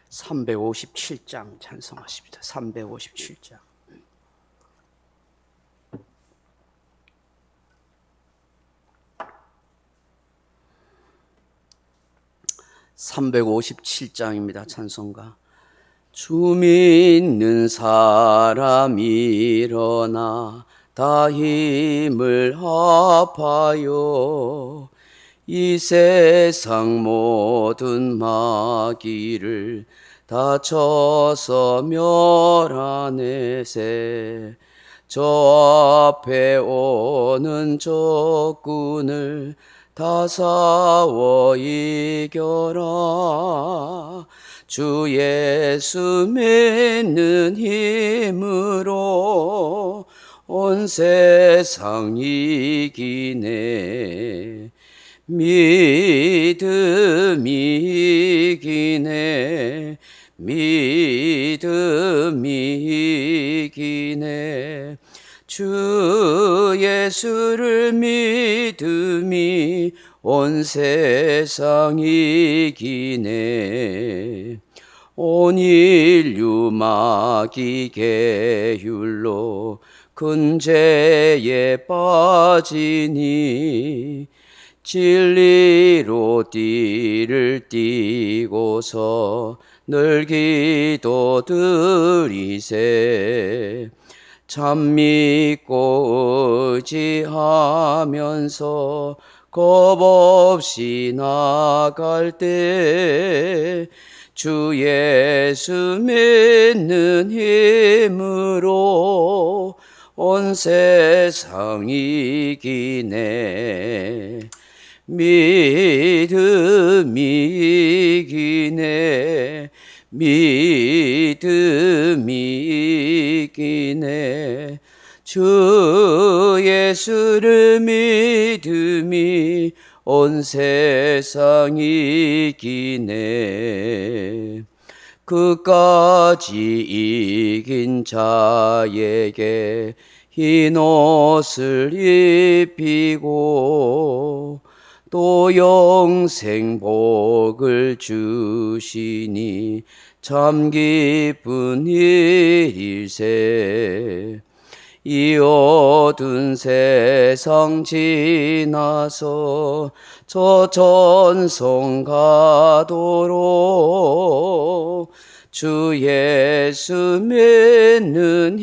357장 찬송하십니다. 357장. (357장입니다) 찬송가. 주 믿는 사람 일어나 다 힘을 합하여 이 세상 모든 마귀를 다 쳐서 멸하내세. 저 앞에 오는 적군을 다 싸워 이겨라. 주 예수 믿는 힘으로 온 세상 이기네. 믿음이 이기네. 믿음이 이기네. 주 예수를 믿음이 온 세상 이기네. 온 인류 마귀 계율로 큰 죄에 빠지니 진리로 띠를 띠고서 늘 기도드리세. 참 믿고 의지하면서 겁없이 나갈 때 주 예수 믿는 힘으로 온 세상 이기네. 믿음이 이기네. 믿음이 이기네. 주 예수를 믿음이 온 세상 이기네. 끝까지 이긴 자에게 흰 옷을 입히고 또 영생 복을 주시니 참 기쁜 일일세. 이 어두운 세상 지나서 저 전성 가도록 주 예수 믿는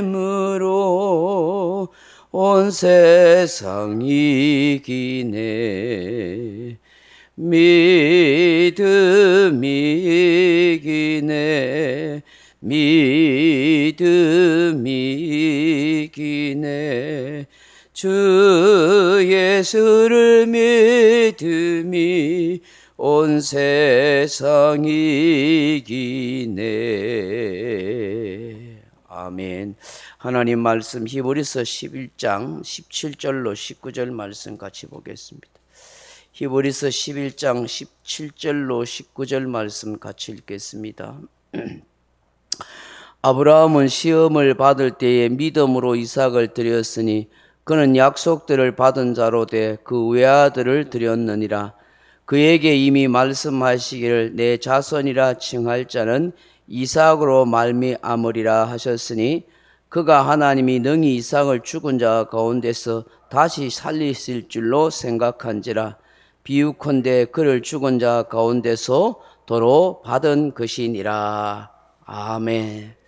힘으로 온 세상 이기네. 믿음이 이기네. 믿음이 이기네. 주 예수를 믿음이 온 세상 이기네. 아멘. 하나님 말씀 히브리서 11장 17절로 19절 말씀 같이 보겠습니다. 히브리서 11장 17절로 19절 말씀 같이 읽겠습니다. 아브라함은 시험을 받을 때에 믿음으로 이삭을 드렸으니 그는 약속들을 받은 자로 돼 그 외아들을 드렸느니라. 그에게 이미 말씀하시기를 내 자손이라 칭할 자는 이삭으로 말미암으리라 하셨으니 그가 하나님이 능히 이삭을 죽은 자 가운데서 다시 살리실 줄로 생각한지라. 비유컨대 그를 죽은 자 가운데서 도로 받은 것이니라. 아멘.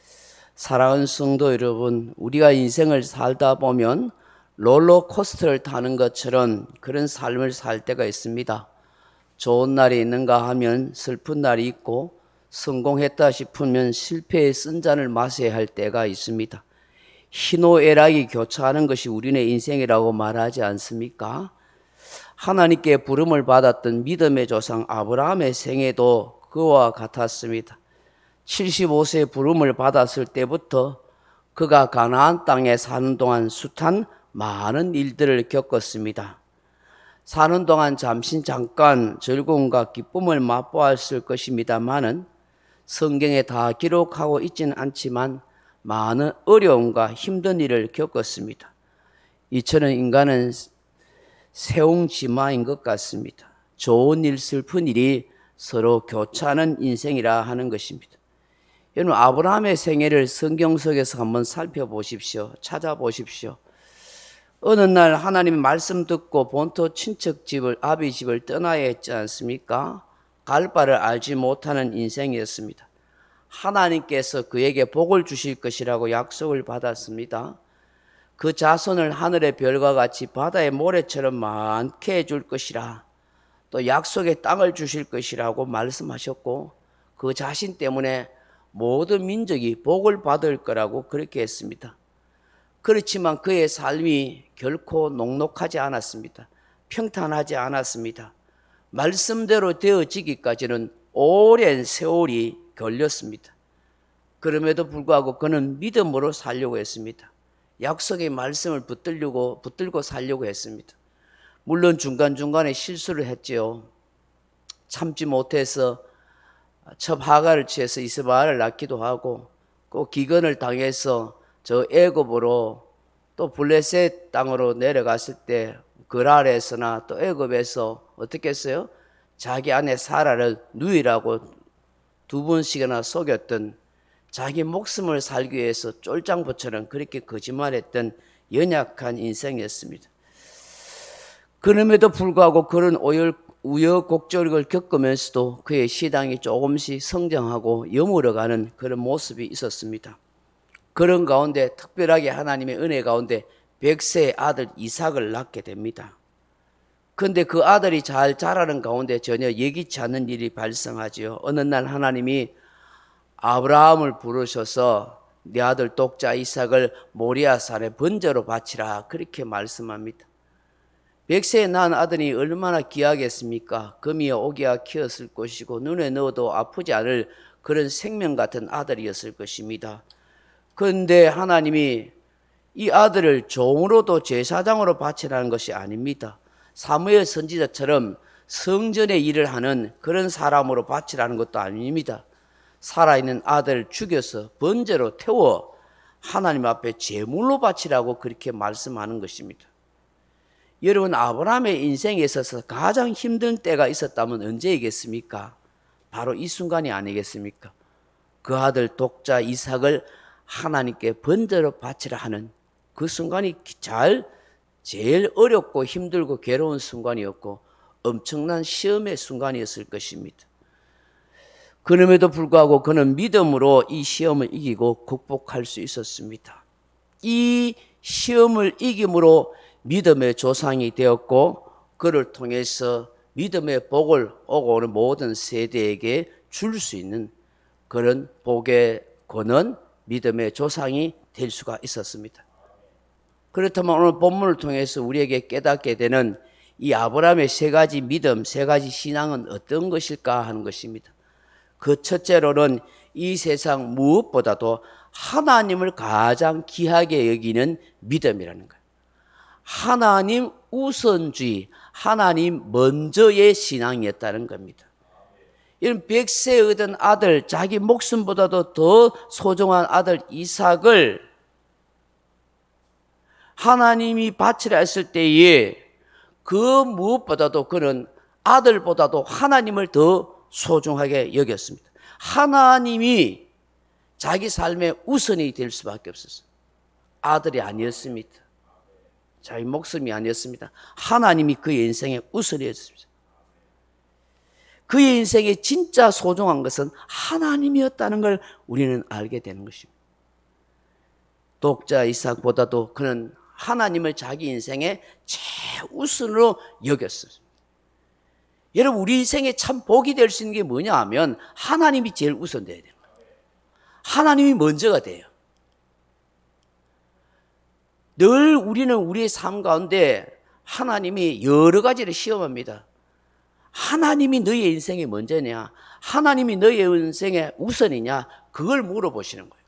사랑하는 성도 여러분, 우리가 인생을 살다 보면 롤러코스터를 타는 것처럼 그런 삶을 살 때가 있습니다. 좋은 날이 있는가 하면 슬픈 날이 있고 성공했다 싶으면 실패의 쓴잔을 마셔야 할 때가 있습니다. 희노애락이 교차하는 것이 우리네 인생이라고 말하지 않습니까? 하나님께 부름을 받았던 믿음의 조상 아브라함의 생애도 그와 같았습니다. 75세 부름을 받았을 때부터 그가 가나안 땅에 사는 동안 숱한 많은 일들을 겪었습니다. 사는 동안 잠깐 즐거움과 기쁨을 맛보았을 것입니다만은 성경에 다 기록하고 있지는 않지만 많은 어려움과 힘든 일을 겪었습니다. 이처럼 인간은 세옹지마인 것 같습니다. 좋은 일, 슬픈 일이 서로 교차하는 인생이라 하는 것입니다. 여러분, 아브라함의 생애를 성경 속에서 한번 살펴보십시오. 찾아보십시오. 어느 날 하나님의 말씀 듣고 본토 친척 집을, 아비 집을 떠나야 했지 않습니까? 갈 바를 알지 못하는 인생이었습니다. 하나님께서 그에게 복을 주실 것이라고 약속을 받았습니다. 그 자손을 하늘의 별과 같이 바다의 모래처럼 많게 해줄 것이라, 또 약속의 땅을 주실 것이라고 말씀하셨고, 그 자신 때문에 모든 민족이 복을 받을 거라고 그렇게 했습니다. 그렇지만 그의 삶이 결코 녹록하지 않았습니다. 평탄하지 않았습니다. 말씀대로 되어지기까지는 오랜 세월이 걸렸습니다. 그럼에도 불구하고 그는 믿음으로 살려고 했습니다. 약속의 말씀을 붙들고 살려고 했습니다. 물론 중간중간에 실수를 했지요. 참지 못해서 첩하가를 취해서 이스마엘을 낳기도 하고, 꼭 기근을 당해서 저 애굽으로 또 블레셋 땅으로 내려갔을 때 그랄에서나 또 애굽에서 어떻게 했어요? 자기 아내 사라를 누이라고 2번씩이나 속였던, 자기 목숨을 살기 위해서 쫄장부처럼 그렇게 거짓말했던 연약한 인생이었습니다. 그럼에도 불구하고 그런 우여곡절을 겪으면서도 그의 신앙이 조금씩 성장하고 여물어가는 그런 모습이 있었습니다. 그런 가운데 특별하게 하나님의 은혜 가운데 100세의 아들 이삭을 낳게 됩니다. 그런데 그 아들이 잘 자라는 가운데 전혀 예기치 않은 일이 발생하지요. 어느 날 하나님이 아브라함을 부르셔서 네 아들 독자 이삭을 모리아산에 번제로 바치라, 그렇게 말씀합니다. 100세에 낳은 아들이 얼마나 귀하겠습니까? 금이야 오기야 키웠을 것이고 눈에 넣어도 아프지 않을 그런 생명 같은 아들이었을 것입니다. 그런데 하나님이 이 아들을 종으로도 제사장으로 바치라는 것이 아닙니다. 사무엘 선지자처럼 성전의 일을 하는 그런 사람으로 바치라는 것도 아닙니다. 살아있는 아들을 죽여서 번제로 태워 하나님 앞에 제물로 바치라고 그렇게 말씀하는 것입니다. 여러분, 아브라함의 인생에 있어서 가장 힘든 때가 있었다면 언제이겠습니까? 바로 이 순간이 아니겠습니까? 그 아들 독자 이삭을 하나님께 번제로 바치라 하는 그 순간이 제일 어렵고 힘들고 괴로운 순간이었고 엄청난 시험의 순간이었을 것입니다. 그럼에도 불구하고 그는 믿음으로 이 시험을 이기고 극복할 수 있었습니다. 이 시험을 이김으로 믿음의 조상이 되었고, 그를 통해서 믿음의 복을 오고 오는 모든 세대에게 줄 수 있는 그런 복의 권은 믿음의 조상이 될 수가 있었습니다. 그렇다면 오늘 본문을 통해서 우리에게 깨닫게 되는 이 아브라함의 3가지 믿음, 3가지 신앙은 어떤 것일까 하는 것입니다. 그 첫째로는 이 세상 무엇보다도 하나님을 가장 귀하게 여기는 믿음이라는 거예요. 하나님 우선주의, 하나님 먼저의 신앙이었다는 겁니다. 이런 100세에 얻은 아들, 자기 목숨보다도 더 소중한 아들 이삭을 하나님이 바치라 했을 때에 그 무엇보다도 그는 아들보다도 하나님을 더 소중하게 여겼습니다. 하나님이 자기 삶의 우선이 될 수밖에 없었어요. 아들이 아니었습니다. 자기 목숨이 아니었습니다. 하나님이 그의 인생의 우선이었습니다. 그의 인생에 진짜 소중한 것은 하나님이었다는 걸 우리는 알게 되는 것입니다. 독자 이삭보다도 그는 하나님을 자기 인생의 최우선으로 여겼습니다. 여러분, 우리 인생에 참 복이 될 수 있는 게 뭐냐 하면 하나님이 제일 우선돼야 돼요. 하나님이 먼저가 돼요. 늘 우리는 우리의 삶 가운데 하나님이 여러 가지를 시험합니다. 하나님이 너의 인생이 먼저냐? 하나님이 너의 인생의 우선이냐? 그걸 물어보시는 거예요.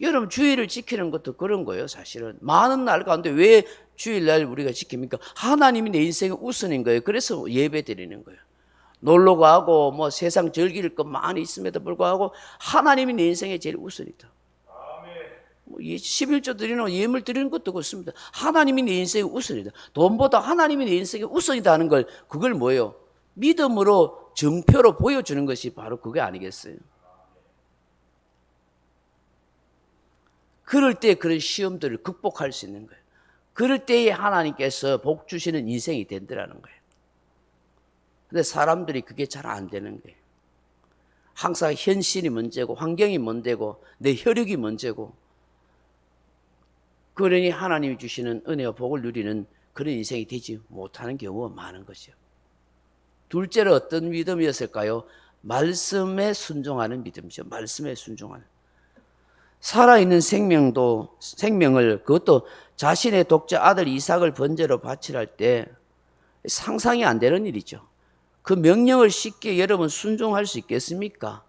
여러분, 주일을 지키는 것도 그런 거예요. 사실은 많은 날 가운데 왜 주일날 우리가 지킵니까? 하나님이 내 인생의 우선인 거예요. 그래서 예배 드리는 거예요. 놀러 가고 뭐 세상 즐길 것 많이 있음에도 불구하고 하나님이 내 인생의 제일 우선이다. 11조 드리는 예물 드리는 것도 그렇습니다. 하나님이 내 인생의 우선이다. 돈보다 하나님이 내 인생의 우선이다 하는 걸, 그걸 뭐예요? 믿음으로 증표로 보여주는 것이 바로 그게 아니겠어요? 그럴 때 그런 시험들을 극복할 수 있는 거예요. 그럴 때에 하나님께서 복 주시는 인생이 된다는 거예요. 근데 사람들이 그게 잘 안 되는 거예요. 항상 현실이 문제고 환경이 문제고 내 혈육이 문제고, 그러니 하나님이 주시는 은혜와 복을 누리는 그런 인생이 되지 못하는 경우가 많은 것이요. 둘째로 어떤 믿음이었을까요? 말씀에 순종하는 믿음이죠. 말씀에 순종하는. 살아있는 생명을, 그것도 자신의 독자 아들 이삭을 번제로 바치랄 때 상상이 안 되는 일이죠. 그 명령을 쉽게 여러분 순종할 수 있겠습니까?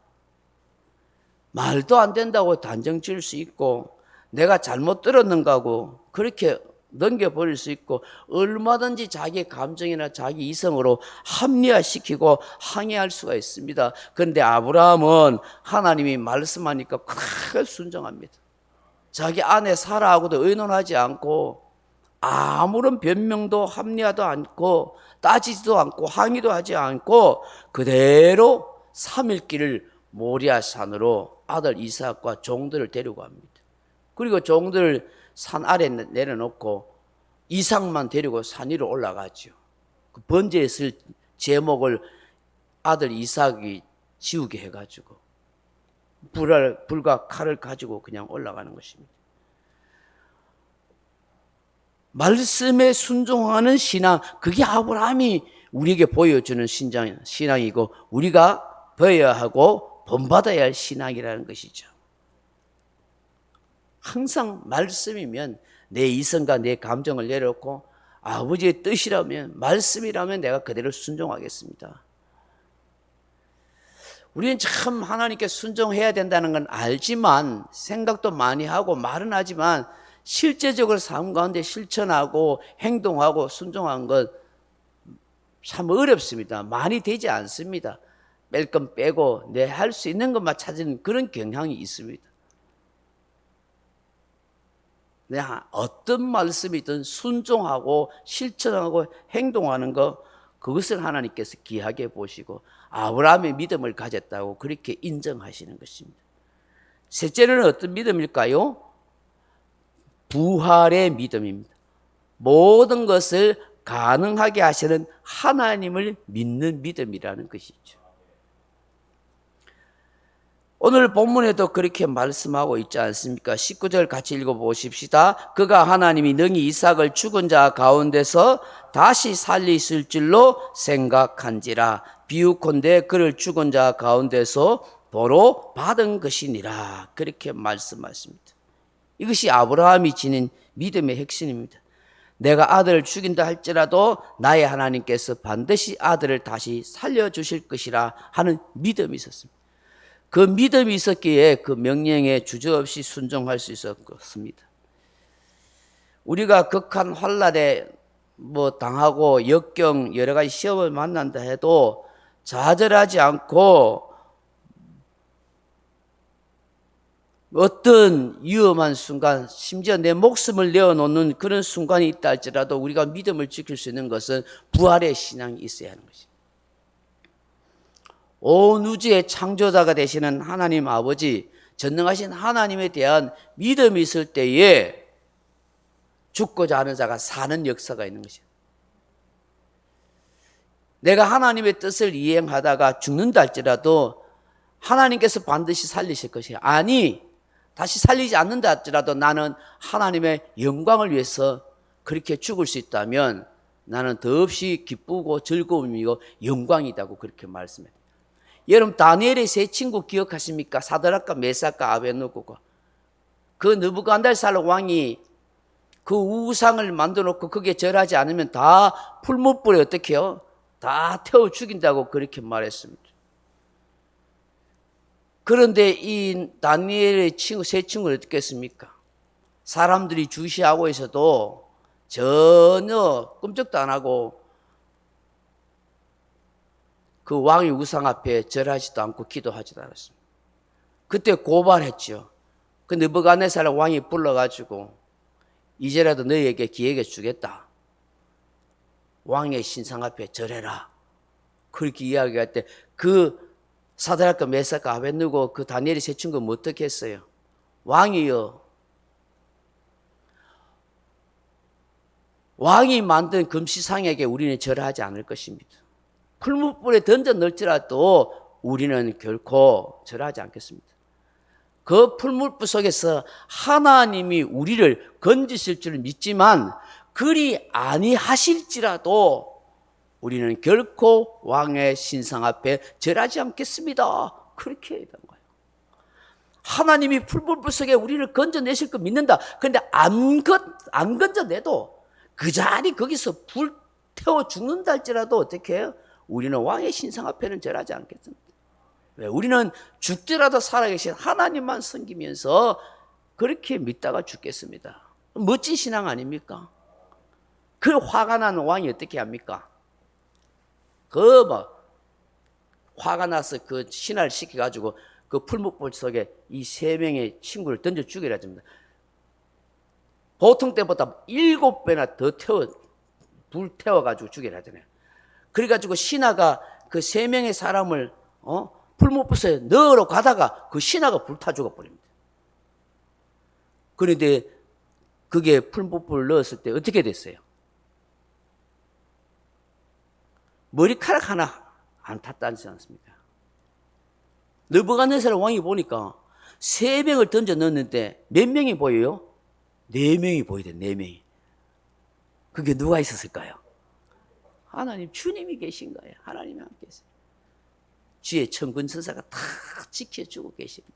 말도 안 된다고 단정 지을 수 있고, 내가 잘못 들었는가 하고 그렇게 넘겨버릴 수 있고, 얼마든지 자기 감정이나 자기 이성으로 합리화시키고 항의할 수가 있습니다. 그런데 아브라함은 하나님이 말씀하니까 크게 순종합니다. 자기 아내 사라하고도 의논하지 않고, 아무런 변명도 합리화도 않고 따지지도 않고 항의도 하지 않고 그대로 3일 길을 모리아 산으로 아들 이삭과 종들을 데리고 갑니다. 그리고 종들을 산 아래 내려놓고 이삭만 데리고 산 위로 올라가죠. 그 번제에 쓸 제목을 아들 이삭이 지우게 해가지고 불과 칼을 가지고 그냥 올라가는 것입니다. 말씀에 순종하는 신앙, 그게 아브라함이 우리에게 보여주는 신앙이고 우리가 배워야 하고 본받아야 할 신앙이라는 것이죠. 항상 말씀이면 내 이성과 내 감정을 내려놓고 아버지의 뜻이라면, 말씀이라면 내가 그대로 순종하겠습니다. 우리는 참 하나님께 순종해야 된다는 건 알지만, 생각도 많이 하고 말은 하지만 실제적으로 삶 가운데 실천하고 행동하고 순종한 것 참 어렵습니다. 많이 되지 않습니다. 뺄 건 빼고 내 할 수 있는 것만 찾는 그런 경향이 있습니다. 내가 어떤 말씀이든 순종하고 실천하고 행동하는 것, 그것을 하나님께서 귀하게 보시고 아브라함의 믿음을 가졌다고 그렇게 인정하시는 것입니다. 셋째는 어떤 믿음일까요? 부활의 믿음입니다. 모든 것을 가능하게 하시는 하나님을 믿는 믿음이라는 것이죠. 오늘 본문에도 그렇게 말씀하고 있지 않습니까? 19절 같이 읽어보십시다. 그가 하나님이 능히 이삭을 죽은 자 가운데서 다시 살리실 줄로 생각한지라. 비유컨대 그를 죽은 자 가운데서 보러 받은 것이니라. 그렇게 말씀하십니다. 이것이 아브라함이 지닌 믿음의 핵심입니다. 내가 아들을 죽인다 할지라도 나의 하나님께서 반드시 아들을 다시 살려주실 것이라 하는 믿음이 있었습니다. 그 믿음이 있었기에 그 명령에 주저없이 순종할 수 있었습니다. 우리가 극한 환난에 당하고 역경 여러 가지 시험을 만난다 해도 좌절하지 않고 어떤 위험한 순간, 심지어 내 목숨을 내어놓는 그런 순간이 있다 할지라도 우리가 믿음을 지킬 수 있는 것은 부활의 신앙이 있어야 하는 것입니다. 온 우주의 창조자가 되시는 하나님 아버지, 전능하신 하나님에 대한 믿음이 있을 때에 죽고자 하는 자가 사는 역사가 있는 것이에요. 내가 하나님의 뜻을 이행하다가 죽는다 할지라도 하나님께서 반드시 살리실 것이에요. 아니, 다시 살리지 않는다 할지라도 나는 하나님의 영광을 위해서 그렇게 죽을 수 있다면 나는 더없이 기쁘고 즐거움이고 영광이다고 그렇게 말씀해요. 여러분, 다니엘의 세 친구 기억하십니까? 사드락과 메삭과 아벳느고가. 그 느부갓네살 왕이 그 우상을 만들어 놓고 거기에 절하지 않으면 다 풀무불에 어떻게 해요? 다 태워 죽인다고 그렇게 말했습니다. 그런데 이 다니엘의 세 친구는 어떻게 했습니까? 사람들이 주시하고 있어도 전혀 끔찍도 안 하고 그 왕의 우상 앞에 절하지도 않고 기도하지도 않았습니다. 그때 고발했죠. 그 느부갓네살 왕이 불러가지고 이제라도 너희에게 기회를 주겠다. 왕의 신상 앞에 절해라. 그렇게 이야기할 때 그 사드락과 메삭과 아벳느고 그 다니엘이 세 친구는 어떻게 했어요? 왕이여, 왕이 만든 금시상에게 우리는 절하지 않을 것입니다. 풀무불에 던져 넣을지라도 우리는 결코 절하지 않겠습니다. 그 풀무불 속에서 하나님이 우리를 건지실 줄 믿지만 그리 아니하실지라도 우리는 결코 왕의 신상 앞에 절하지 않겠습니다. 그렇게 얘기한 거예요. 하나님이 풀무불 속에 우리를 건져내실 거 믿는다. 그런데 안 건져내도 그 자리 거기서 불 태워 죽는다 할지라도 어떻게 해요? 우리는 왕의 신상 앞에는 절하지 않겠습니다. 왜? 우리는 죽더라도 살아계신 하나님만 섬기면서 그렇게 믿다가 죽겠습니다. 멋진 신앙 아닙니까? 그 화가 나는 왕이 어떻게 합니까? 화가 나서 그 신하를 시켜가지고 그 풀무불 속에 이 세 명의 친구를 던져 죽이라 합니다. 보통 때보다 7배나 더 불 태워가지고 죽이라 하잖아요. 그래가지고 신하가 그 세 명의 사람을 풀무불에 넣으러 가다가 그 신하가 불타 죽어버립니다. 그런데 그게 풀무불을 넣었을 때 어떻게 됐어요? 머리카락 하나 안 탔다지 않습니까? 느부갓네살 왕이 보니까 3명을 던져 넣었는데 몇 명이 보여요? 4명이 보이대, 4명이. 그게 누가 있었을까요? 하나님, 주님이 계신 거예요. 하나님이 함께 계세요. 주의 천군 천사가 다 지켜주고 계십니다.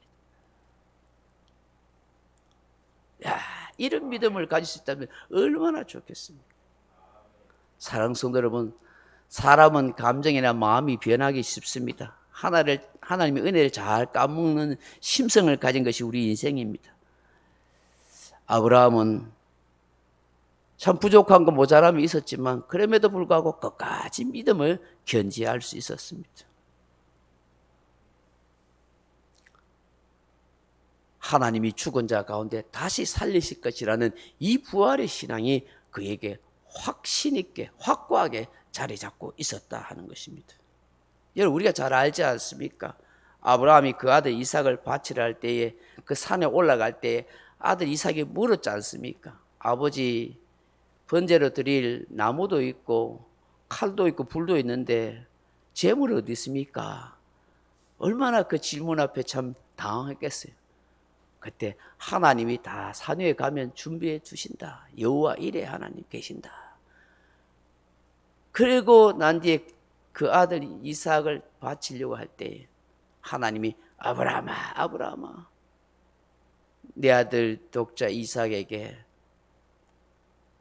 야, 이런 믿음을 가질 수 있다면 얼마나 좋겠습니까? 사랑하는 성도 여러분, 사람은 감정이나 마음이 변하기 쉽습니다. 하나님의 은혜를 잘 까먹는 심성을 가진 것이 우리 인생입니다. 아브라함은 참 부족한 거 모자람이 있었지만 그럼에도 불구하고 끝까지 믿음을 견지할 수 있었습니다. 하나님이 죽은 자 가운데 다시 살리실 것이라는 이 부활의 신앙이 그에게 확신 있게 확고하게 자리 잡고 있었다 하는 것입니다. 여러분, 우리가 잘 알지 않습니까? 아브라함이 그 아들 이삭을 바치려 할 때에 그 산에 올라갈 때에 아들 이삭이 물었지 않습니까? 아버지, 번제로 드릴 나무도 있고 칼도 있고 불도 있는데 재물이 어디 있습니까? 얼마나 그 질문 앞에 참 당황했겠어요. 그때 하나님이 다 산 위에 가면 준비해 주신다. 여호와 이레 하나님 계신다. 그리고 난 뒤에 그 아들 이삭을 바치려고 할 때 하나님이 아브라함아, 아브라함아, 내 아들 독자 이삭에게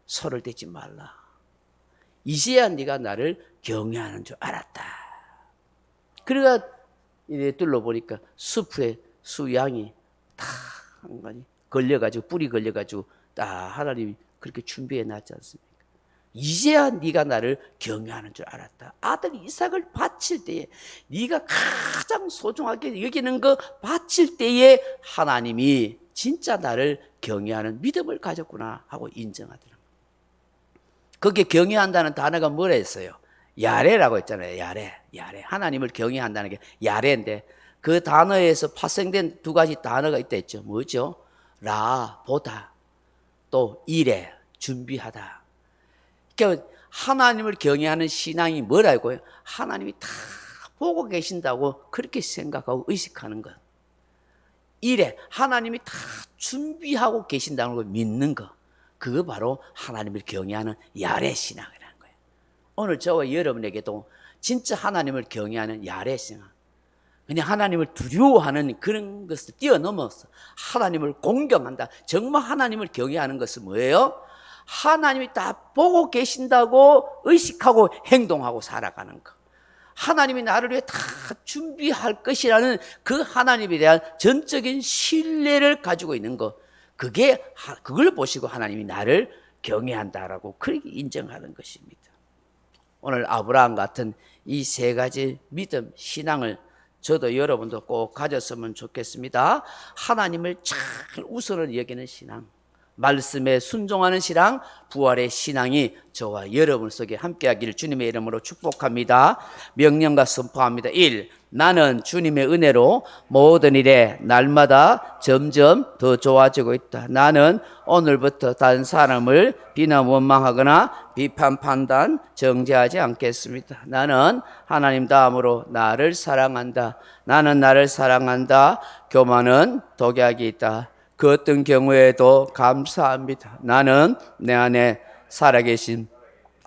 손을 대지 말라. 이제야 네가 나를 경외하는 줄 알았다. 그러니까 이래 둘러보니까 숲에 수양이 다 한가지 걸려가지고 뿌리 걸려가지고 딱 하나님이 그렇게 준비해 놨지 않습니까? 이제야 네가 나를 경외하는 줄 알았다. 아들 이삭을 바칠 때에 네가 가장 소중하게 여기는 거 바칠 때에 하나님이 진짜 나를 경외하는 믿음을 가졌구나 하고 인정하더라. 거기에 경외한다는 단어가 뭐라 했어요? 야레라고 했잖아요. 야레. 하나님을 경외한다는 게 야레인데 그 단어에서 파생된 두 가지 단어가 있다 했죠. 뭐죠? 라, 보다, 또 이레, 준비하다. 그러니까 하나님을 경외하는 신앙이 뭐라고요? 하나님이 다 보고 계신다고 그렇게 생각하고 의식하는 것. 이래 하나님이 다 준비하고 계신다는 걸 믿는 것. 그거 바로 하나님을 경외하는 야레 신앙이라는 거예요. 오늘 저와 여러분에게도 진짜 하나님을 경외하는 야레 신앙. 그냥 하나님을 두려워하는 그런 것을 뛰어넘어서 하나님을 공경한다. 정말 하나님을 경외하는 것은 뭐예요? 하나님이 다 보고 계신다고 의식하고 행동하고 살아가는 것. 하나님이 나를 위해 다 준비할 것이라는 그 하나님에 대한 전적인 신뢰를 가지고 있는 것. 그걸 보시고 하나님이 나를 경외한다라고 그렇게 인정하는 것입니다. 오늘 아브라함 같은 이 세 가지 믿음, 신앙을 저도 여러분도 꼭 가졌으면 좋겠습니다. 하나님을 잘 우선을 여기는 신앙. 말씀에 순종하는 신앙, 부활의 신앙이 저와 여러분 속에 함께하기를 주님의 이름으로 축복합니다. 명령과 선포합니다. 1. 나는 주님의 은혜로 모든 일에 날마다 점점 더 좋아지고 있다. 나는 오늘부터 다른 사람을 비난 원망하거나 비판 판단 정죄하지 않겠습니다. 나는 하나님 다음으로 나를 사랑한다. 나는 나를 사랑한다. 교만은 독약이 있다. 그 어떤 경우에도 감사합니다. 나는 내 안에 살아계신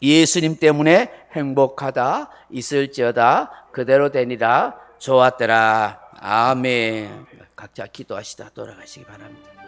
예수님 때문에 행복하다. 있을지어다. 그대로 되니라. 좋았더라. 아멘. 각자 기도하시다 돌아가시기 바랍니다.